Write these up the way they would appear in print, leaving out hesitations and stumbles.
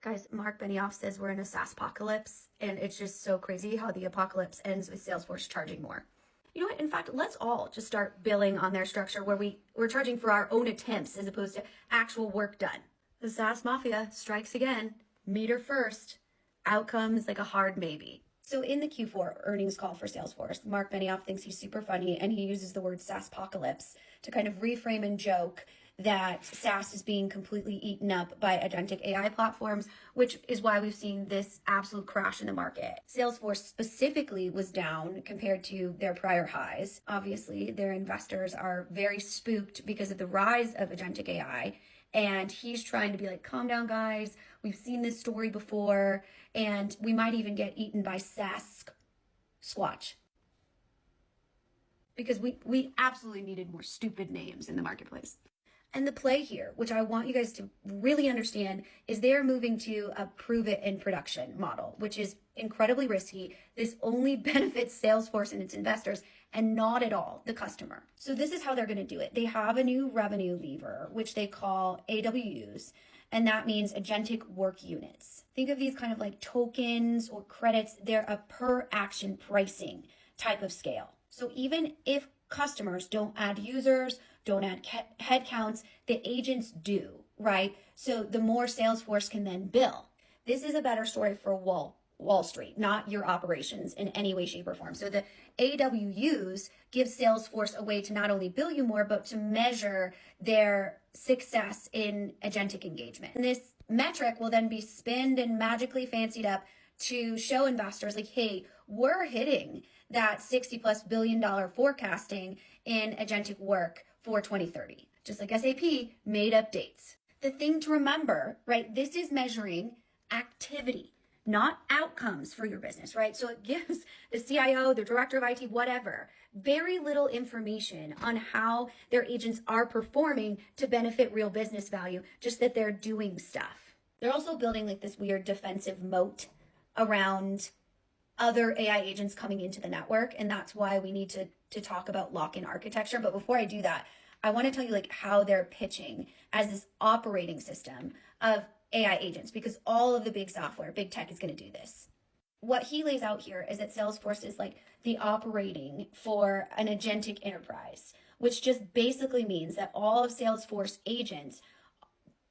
Guys, Mark Benioff says we're in a SaaS apocalypse, and it's just so crazy how the apocalypse ends with Salesforce charging more. You know what? In fact, let's all just start billing on their structure where we're charging for our own attempts as opposed to actual work done. The SaaS mafia strikes again. Meter first. Outcomes like a hard maybe. So in the Q4 earnings call for Salesforce, Mark Benioff thinks he's super funny, and he uses the word SaaS apocalypse to kind of reframe and joke that SaaS is being completely eaten up by agentic AI platforms, which is why we've seen this absolute crash in the market. Salesforce specifically was down compared to their prior highs. Obviously, their investors are very spooked because of the rise of agentic AI. And he's trying to be like, calm down, guys. We've seen this story before, and we might even get eaten by SaaS squatch. Because we absolutely needed more stupid names in the marketplace. And the play here, which I want you guys to really understand, is they're moving to a prove it in production model, which is incredibly risky. This only benefits Salesforce and its investors and not at all the customer. So this is how they're going to do it. They have a new revenue lever, which they call AWUs, and that means Agentic Work Units. Think of these kind of like tokens or credits. They're a per action pricing type of scale. So even if customers don't add users, don't add headcounts, the agents do, right? So the more Salesforce can then bill. This is a better story for Wall Street, not your operations in any way, shape, or form. So the AWUs give Salesforce a way to not only bill you more, but to measure their success in agentic engagement. And this metric will then be spinned and magically fancied up to show investors like, hey, we're hitting that $60+ billion forecasting in agentic work for 2030, just like SAP made up dates. The thing to remember, right, this is measuring activity, not outcomes for your business, right? So it gives the CIO, the director of IT, whatever, very little information on how their agents are performing to benefit real business value, just that they're doing stuff. They're also building like this weird defensive moat around other AI agents coming into the network. And that's why we need to talk about lock-in architecture. But before I do that, I want to tell you like how they're pitching as this operating system of AI agents, because all of the big software, big tech is going to do this. What he lays out here is that Salesforce is like the operating for an agentic enterprise, which just basically means that all of Salesforce agents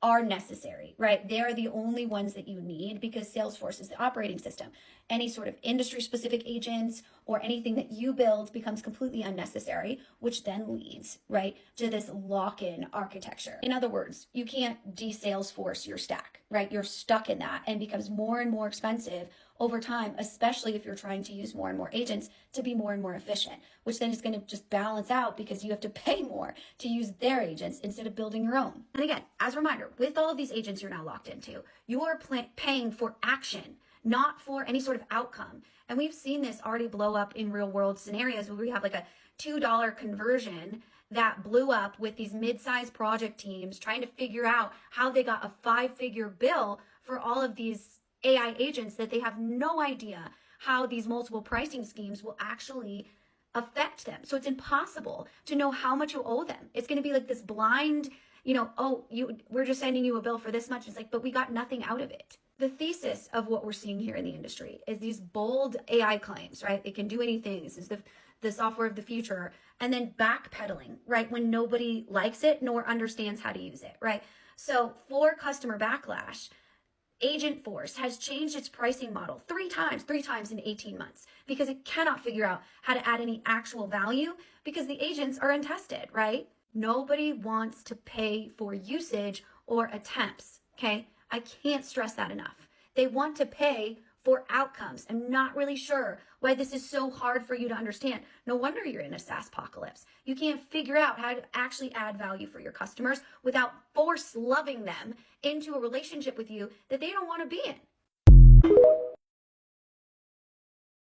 are necessary, right? They're the only ones that you need because Salesforce is the operating system. Any sort of industry specific agents or anything that you build becomes completely unnecessary, which then leads, right, to this lock-in architecture. In other words, you can't de-Salesforce your stack, right? You're stuck in that and becomes more and more expensive over time, especially if you're trying to use more and more agents to be more and more efficient, which then is going to just balance out because you have to pay more to use their agents instead of building your own. And again, as a reminder, with all of these agents you're now locked into, you are paying for action, not for any sort of outcome. And we've seen this already blow up in real world scenarios where we have like a $2 conversion that blew up with these mid-sized project teams trying to figure out how they got a 5-figure bill for all of these AI agents that they have no idea how these multiple pricing schemes will actually affect them. So it's impossible to know how much you owe them. It's going to be like this blind, we're just sending you a bill for this much. It's like, but we got nothing out of it. The thesis of what we're seeing here in the industry is these bold AI claims, right? It can do anything. This is the software of the future. And then backpedaling, right? When nobody likes it nor understands how to use it, right? So for customer backlash, Agentforce has changed its pricing model three times in 18 months because it cannot figure out how to add any actual value because the agents are untested, right? Nobody wants to pay for usage or attempts, okay? I can't stress that enough. They want to pay for outcomes. I'm not really sure why this is so hard for you to understand. No wonder you're in a SaaS apocalypse. You can't figure out how to actually add value for your customers without force loving them into a relationship with you that they don't want to be in.